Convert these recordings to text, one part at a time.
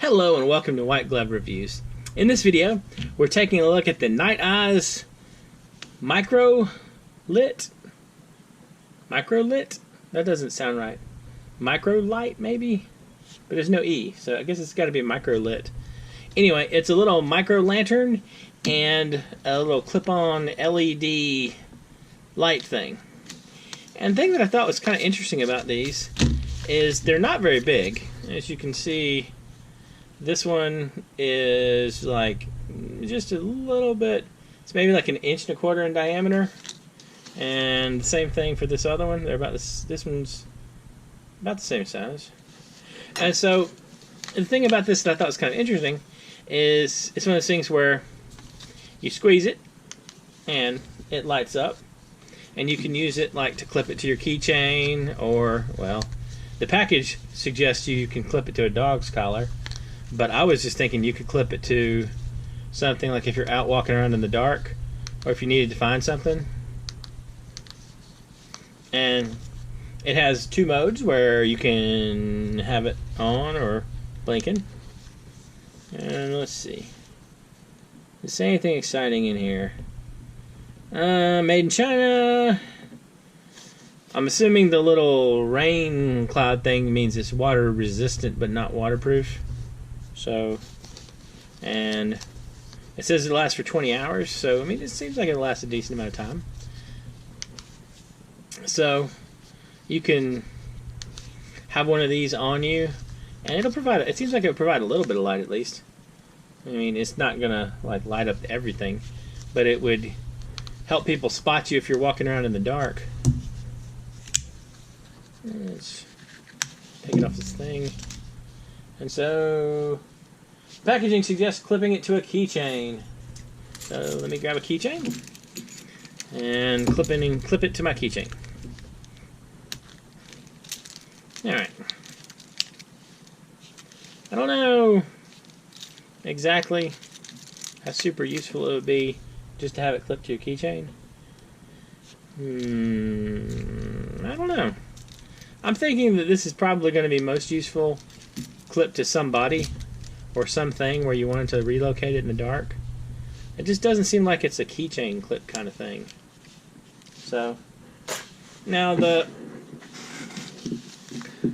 Hello and welcome to White Glove Reviews. In this video, we're taking a look at the Nite Ize MoonLit. MoonLit? That doesn't sound right. MoonLit, maybe? But there's no E, so I guess it's got to be MoonLit. Anyway, it's a little micro lantern and a little clip-on LED light thing. And the thing that I thought was kind of interesting about these is they're not very big. As you can see, this one is like just a little bit, it's maybe like 1.25 inches in diameter. And the same thing for this other one. They're about this one's about the same size. And so the thing about this that I thought was kind of interesting is it's one of those things where you squeeze it and it lights up, and you can use it like to clip it to your keychain, or, well, the package suggests you can clip it to a dog's collar, but I was just thinking you could clip it to something like if you're out walking around in the dark, or if you needed to find something. And it has 2 modes where you can have it on or blinking. And let's see. Does it say anything exciting in here? Made in China. I'm assuming the little rain cloud thing means it's water resistant but not waterproof. So, and it says it lasts for 20 hours. So, I mean, it seems like it'll last a decent amount of time. So, you can have one of these on you, and it'll provide, it seems like it'll provide a little bit of light at least. I mean, it's not gonna like light up everything, but it would help people spot you if you're walking around in the dark. Let's take it off this thing. And so, packaging suggests clipping it to a keychain. So let me grab a keychain and clip it to my keychain. Alright. I don't know exactly how super useful it would be just to have it clipped to your keychain. I don't know. I'm thinking that this is probably going to be most useful clipped to somebody or something where you wanted to relocate it in the dark. It just doesn't seem like it's a keychain clip kind of thing. So, now the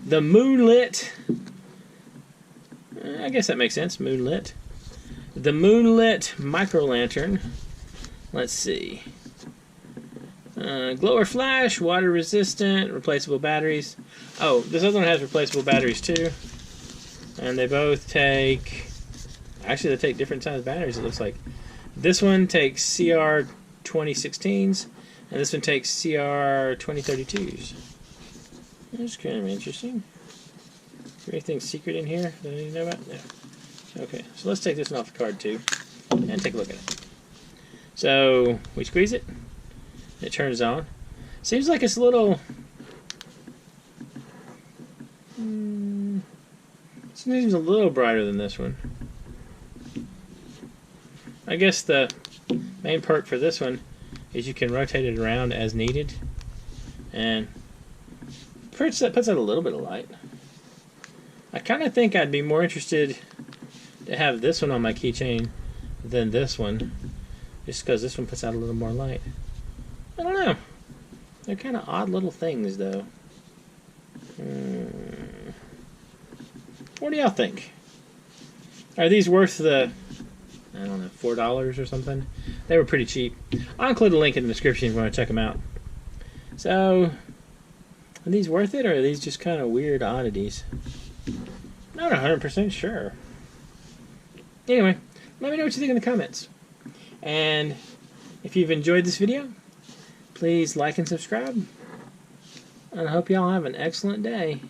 MoonLit, I guess that makes sense, MoonLit. The MoonLit micro lantern, let's see. Glow or flash, water resistant, replaceable batteries. Oh, this other one has replaceable batteries too. And they both take, actually they take different size batteries it looks like. This one takes CR 2016s, and this one takes CR 2032s. That's kind of interesting. Is there anything secret in here that I need to know about? No. Okay, so let's take this one off the card too, and take a look at it. So, we squeeze it, it turns on. Seems like it's a little, seems a little brighter than this one. I guess the main perk for this one is you can rotate it around as needed, and puts out a little bit of light. I kind of think I'd be more interested to have this one on my keychain than this one, just because this one puts out a little more light. I don't know. They're kind of odd little things, though. What do y'all think? Are these worth the, I don't know, $4 or something? They were pretty cheap. I'll include a link in the description if you want to check them out. So, are these worth it, or are these just kind of weird oddities? Not 100% sure. Anyway, let me know what you think in the comments. And if you've enjoyed this video, please like and subscribe. And I hope y'all have an excellent day.